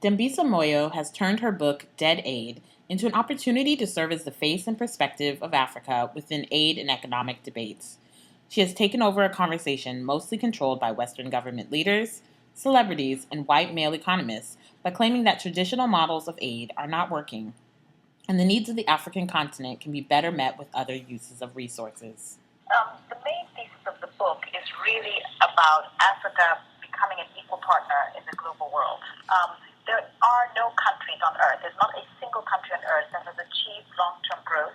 Dambisa Moyo has turned her book, Dead Aid, into an opportunity to serve as the face and perspective of Africa within aid and economic debates. She has taken over a conversation mostly controlled by Western government leaders, celebrities, and white male economists by claiming that traditional models of aid are not working and the needs of the African continent can be better met with other uses of resources. The main thesis of the book is really about Africa becoming an equal partner in the global world. There are no countries on earth, there's not a single country on earth that has achieved long-term growth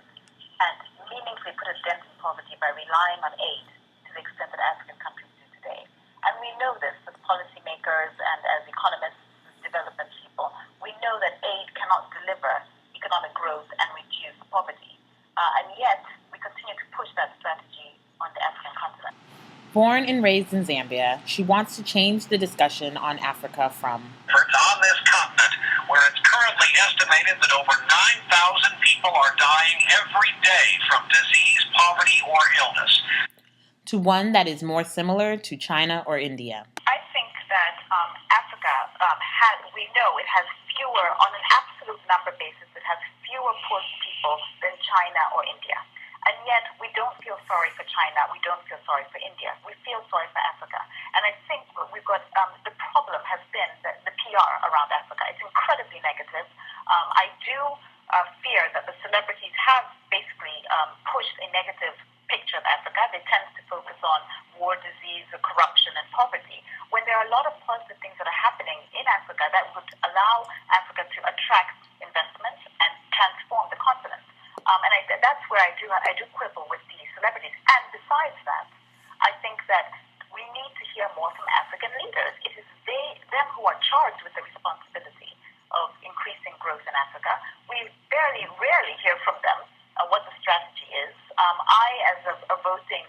and meaningfully put a dent in poverty by relying on aid to the extent that African countries do today. And we know this as policymakers and as economists, as development people. We know that aid cannot deliver economic growth and reduce poverty. And yet, we continue to push that strategy on the African continent. Born and raised in Zambia, she wants to change the discussion on Africa from on this continent, where it's currently estimated that over 9,000 people are dying every day from disease, poverty, or illness, to one that is more similar to China or India. I think that Africa we know it has fewer, on an absolute number basis, it has fewer poor people than China or India. And yet, we don't feel sorry for China. We don't feel sorry for India. We feel sorry for Africa. And I think we've got the problem has been the PR around Africa. It's incredibly negative. I do fear that the celebrities have basically pushed a negative picture of Africa. They tend to focus on war, disease, corruption, and poverty, when there are a lot of positive things that are happening in Africa that would allow Africa to attract investment and transform the continent. And that's where I do quibble with the celebrities. And besides that, I think that we need to hear more from African leaders. It is them who are charged with the responsibility of increasing growth in Africa. We rarely hear from them what the strategy is. I, as a voting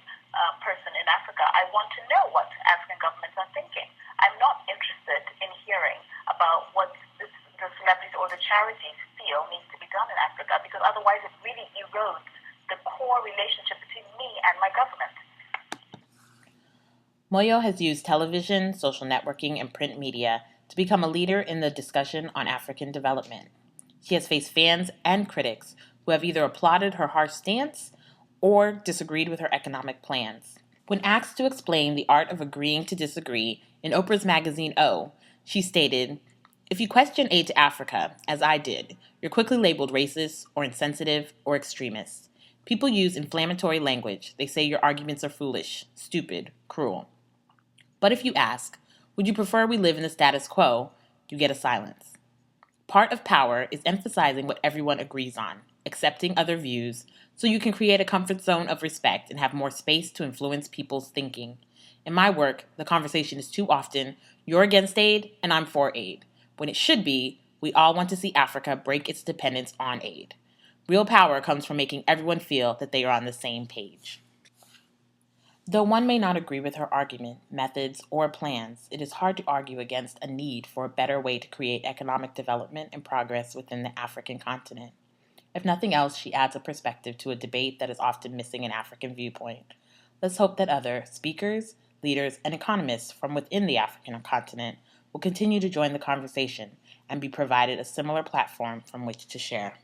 person in Africa, I want to know what African governments are thinking. I'm not interested in hearing about what the celebrities or the charities feel needs to be done in Africa, because otherwise it really erodes the core relationship between me and my government. Moyo has used television, social networking, and print media to become a leader in the discussion on African development. She has faced fans and critics who have either applauded her harsh stance or disagreed with her economic plans. When asked to explain the art of agreeing to disagree in Oprah's magazine O, she stated, "If you question aid to Africa, as I did, you're quickly labeled racist or insensitive or extremist. People use inflammatory language. They say your arguments are foolish, stupid, cruel. But if you ask, would you prefer we live in the status quo, you get a silence. Part of power is emphasizing what everyone agrees on, accepting other views, so you can create a comfort zone of respect and have more space to influence people's thinking. In my work, the conversation is too often, you're against aid and I'm for aid, when it should be, we all want to see Africa break its dependence on aid. Real power comes from making everyone feel that they are on the same page." Though one may not agree with her argument, methods, or plans, it is hard to argue against a need for a better way to create economic development and progress within the African continent. If nothing else, she adds a perspective to a debate that is often missing an African viewpoint. Let's hope that other speakers, leaders, and economists from within the African continent will continue to join the conversation and be provided a similar platform from which to share.